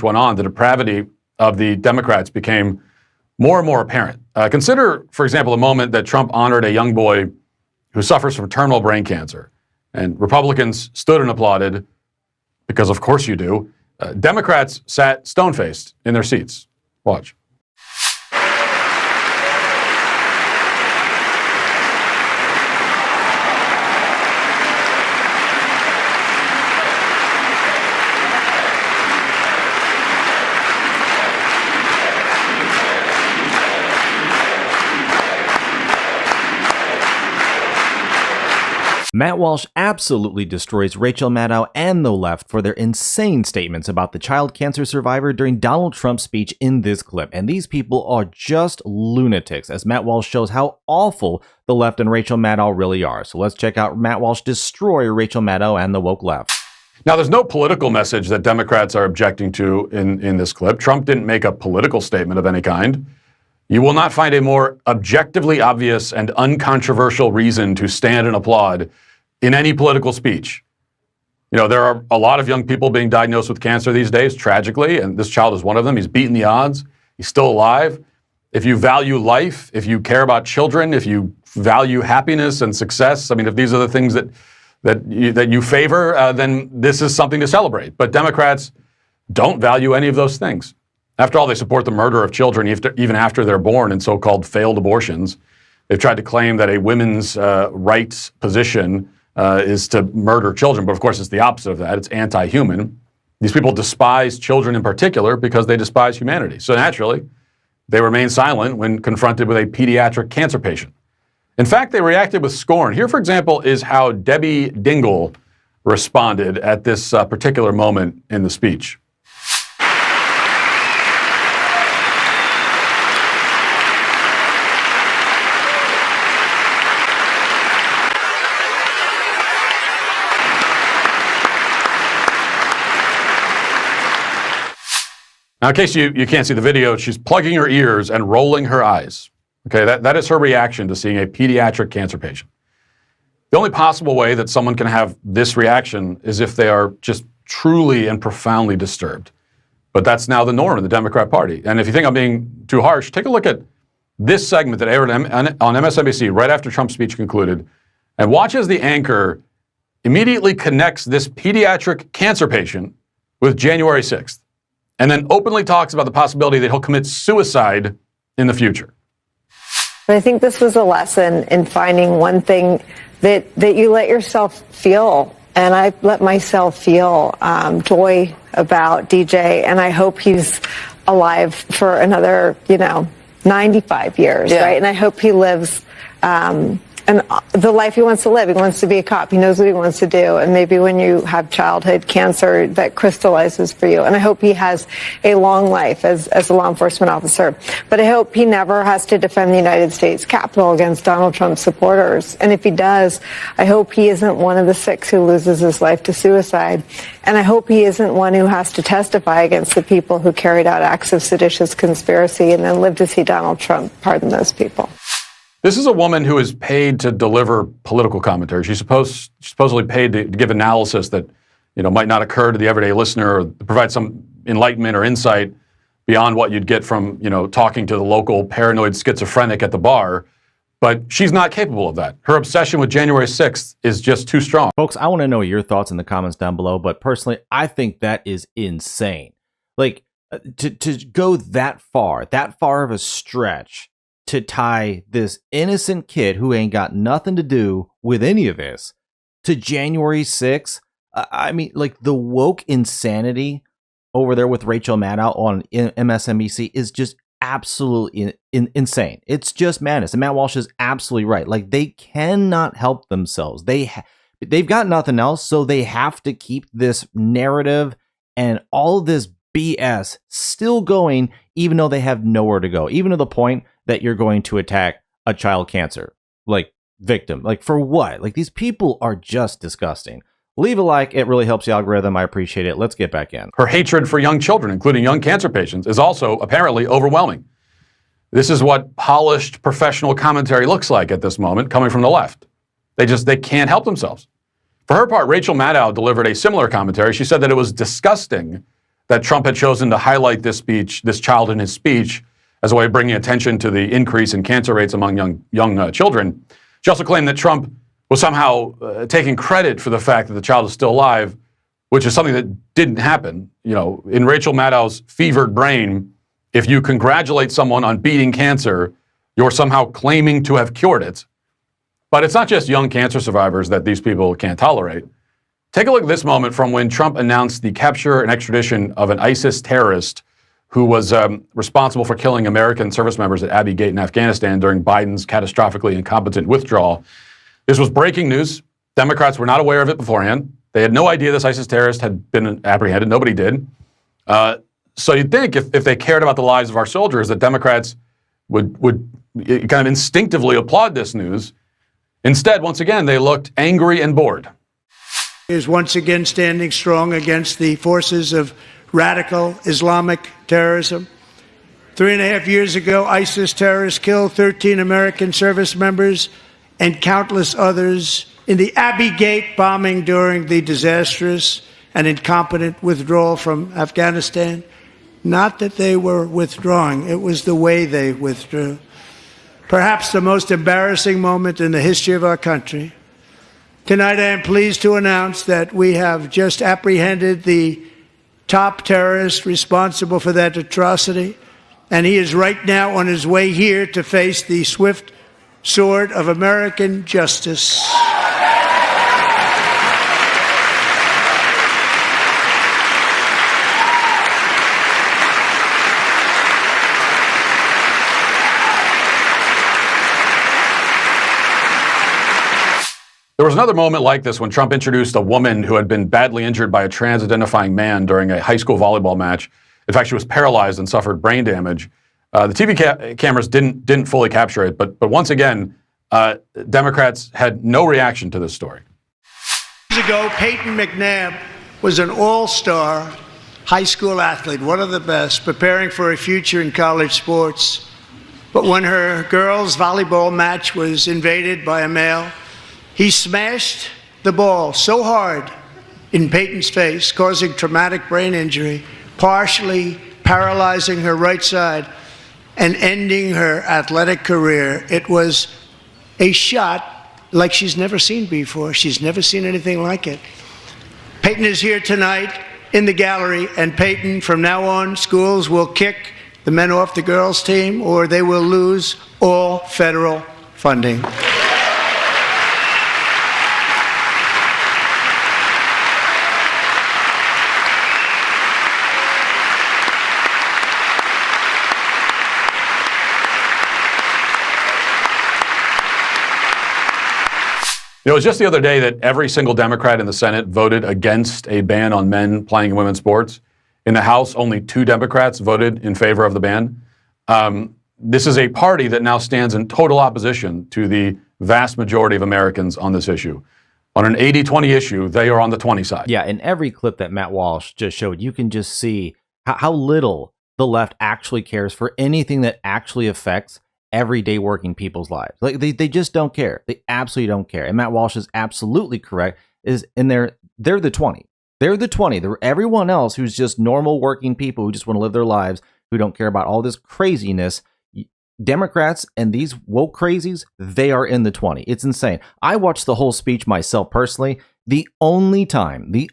speech went on, the depravity of the Democrats became more and more apparent. Consider, for example, a moment that Trump honored a young boy who suffers from terminal brain cancer. And Republicans stood and applauded, because of course you do. Democrats sat stone-faced in their seats. Watch. Matt Walsh absolutely destroys Rachel Maddow and the left for their insane statements about the child cancer survivor during Donald Trump's speech in this clip. And these people are just lunatics, as Matt Walsh shows how awful the left and Rachel Maddow really are. So let's check out Matt Walsh destroy Rachel Maddow and the woke left. Now, there's no political message that Democrats are objecting to in this clip. Trump didn't make a political statement of any kind. You will not find a more objectively obvious and uncontroversial reason to stand and applaud in any political speech. You know, there are a lot of young people being diagnosed with cancer these days, tragically, and this child is one of them. He's beaten the odds. He's still alive. If you value life, if you care about children, if you value happiness and success, I mean, if these are the things that you favor, then this is something to celebrate. But Democrats don't value any of those things. After all, they support the murder of children even after they're born in so-called failed abortions. They've tried to claim that a women's rights position is to murder children, but of course it's the opposite of that. It's anti-human. These people despise children in particular because they despise humanity. So naturally, they remain silent when confronted with a pediatric cancer patient. In fact, they reacted with scorn. Here, for example, is how Debbie Dingell responded at this particular moment in the speech. Now, in case you can't see the video, she's plugging her ears and rolling her eyes. Okay, that is her reaction to seeing a pediatric cancer patient. The only possible way that someone can have this reaction is if they are just truly and profoundly disturbed. But that's now the norm in the Democrat Party. And if you think I'm being too harsh, take a look at this segment that aired on MSNBC right after Trump's speech concluded, and watch as the anchor immediately connects this pediatric cancer patient with January 6th. And then openly talks about the possibility that he'll commit suicide in the future. I think this was a lesson in finding one thing that you let yourself feel. And I let myself feel joy about DJ. And I hope he's alive for another, 95 years, right? And I hope he lives and the life he wants to live. He wants to be a cop. He knows what he wants to do. And maybe when you have childhood cancer, that crystallizes for you. And I hope he has a long life as a law enforcement officer. But I hope he never has to defend the United States Capitol against Donald Trump's supporters. And if he does, I hope he isn't one of the 6 who loses his life to suicide. And I hope he isn't one who has to testify against the people who carried out acts of seditious conspiracy and then live to see Donald Trump pardon those people. This is a woman who is paid to deliver political commentary. She's supposedly paid to give analysis that, might not occur to the everyday listener or provide some enlightenment or insight beyond what you'd get from, talking to the local paranoid schizophrenic at the bar. But she's not capable of that. Her obsession with January 6th is just too strong. Folks, I want to know your thoughts in the comments down below, but personally, I think that is insane. Like, to go that far of a stretch, to tie this innocent kid who ain't got nothing to do with any of this to January 6th. I mean, like, the woke insanity over there with Rachel Maddow on MSNBC is just absolutely insane. It's just madness. And Matt Walsh is absolutely right. Like, they cannot help themselves. They've got nothing else, so they have to keep this narrative and all of this BS still going, even though they have nowhere to go, even to the point that you're going to attack a child cancer victim. Like, for what? Like, these people are just disgusting. Leave a like. It really helps the algorithm. I appreciate it. Let's get back in. Her hatred for young children, including young cancer patients, is also apparently overwhelming. This is what polished professional commentary looks like at this moment, coming from the left. They can't help themselves. For her part, Rachel Maddow delivered a similar commentary. She said that it was disgusting that Trump had chosen to highlight this child in his speech, as a way of bringing attention to the increase in cancer rates among young children. She also claimed that Trump was somehow taking credit for the fact that the child is still alive, which is something that didn't happen. You know, in Rachel Maddow's fevered brain, if you congratulate someone on beating cancer, you're somehow claiming to have cured it. But it's not just young cancer survivors that these people can't tolerate. Take a look at this moment from when Trump announced the capture and extradition of an ISIS terrorist who was responsible for killing American service members at Abbey Gate in Afghanistan during Biden's catastrophically incompetent withdrawal. This was breaking news. Democrats were not aware of it beforehand. They had no idea this ISIS terrorist had been apprehended. Nobody did. So you'd think if they cared about the lives of our soldiers, that Democrats would kind of instinctively applaud this news. Instead, once again, they looked angry and bored. Is once again standing strong against the forces of radical Islamic terrorism. 3.5 years ago, ISIS terrorists killed 13 American service members and countless others in the Abbey Gate bombing during the disastrous and incompetent withdrawal from Afghanistan. Not that they were withdrawing, it was the way they withdrew. Perhaps the most embarrassing moment in the history of our country. Tonight, I am pleased to announce that we have just apprehended the top terrorist responsible for that atrocity, and he is right now on his way here to face the swift sword of American justice. There was another moment like this when Trump introduced a woman who had been badly injured by a trans-identifying man during a high school volleyball match. In fact, she was paralyzed and suffered brain damage. The TV cameras didn't fully capture it, but once again, Democrats had no reaction to this story. Years ago, Peyton McNabb was an all-star high school athlete, one of the best, preparing for a future in college sports. But when her girls' volleyball match was invaded by a male, he smashed the ball so hard in Peyton's face, causing traumatic brain injury, partially paralyzing her right side and ending her athletic career. It was a shot like she's never seen before. She's never seen anything like it. Peyton is here tonight in the gallery, and Peyton, from now on, schools will kick the men off the girls' team, or they will lose all federal funding. It was just the other day that every single Democrat in the Senate voted against a ban on men playing in women's sports. In the House, only 2 Democrats voted in favor of the ban. This is a party that now stands in total opposition to the vast majority of Americans on this issue. On an 80-20 issue, they are on the 20 side. Yeah, in every clip that Matt Walsh just showed, you can just see how little the left actually cares for anything that actually affects everyday working people's lives. Like they just don't care. They absolutely don't care. And Matt Walsh is absolutely correct. They're the 20. They're the 20. They're everyone else who's just normal working people who just want to live their lives, who don't care about all this craziness. Democrats and these woke crazies, they are in the 20. It's insane. I watched the whole speech myself personally. The only time the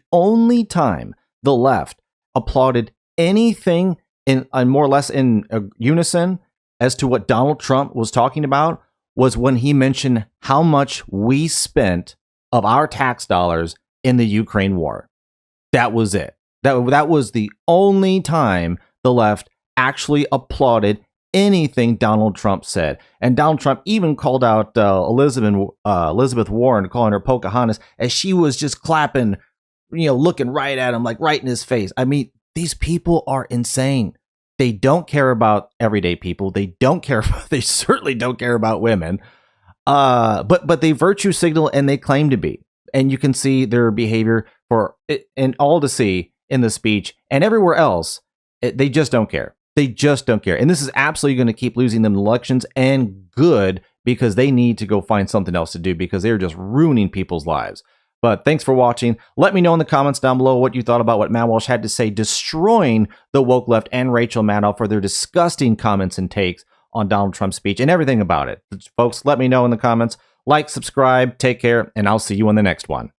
left applauded anything in more or less in unison as to what Donald Trump was talking about was when he mentioned how much we spent of our tax dollars in the Ukraine war. That was it. That was the only time the left actually applauded anything Donald Trump said. And Donald Trump even called out Elizabeth Warren, calling her Pocahontas, as she was just clapping, looking right at him, like right in his face. I mean, these people are insane. They don't care about everyday people. They certainly don't care about women. But they virtue signal and they claim to be. And you can see their behavior and all to see in the speech and everywhere else. They just don't care. They just don't care. And this is absolutely going to keep losing them elections, and good, because they need to go find something else to do because they're just ruining people's lives. But thanks for watching. Let me know in the comments down below what you thought about what Matt Walsh had to say, destroying the woke left and Rachel Maddow for their disgusting comments and takes on Donald Trump's speech and everything about it. Folks, let me know in the comments. Like, subscribe, take care, and I'll see you on the next one.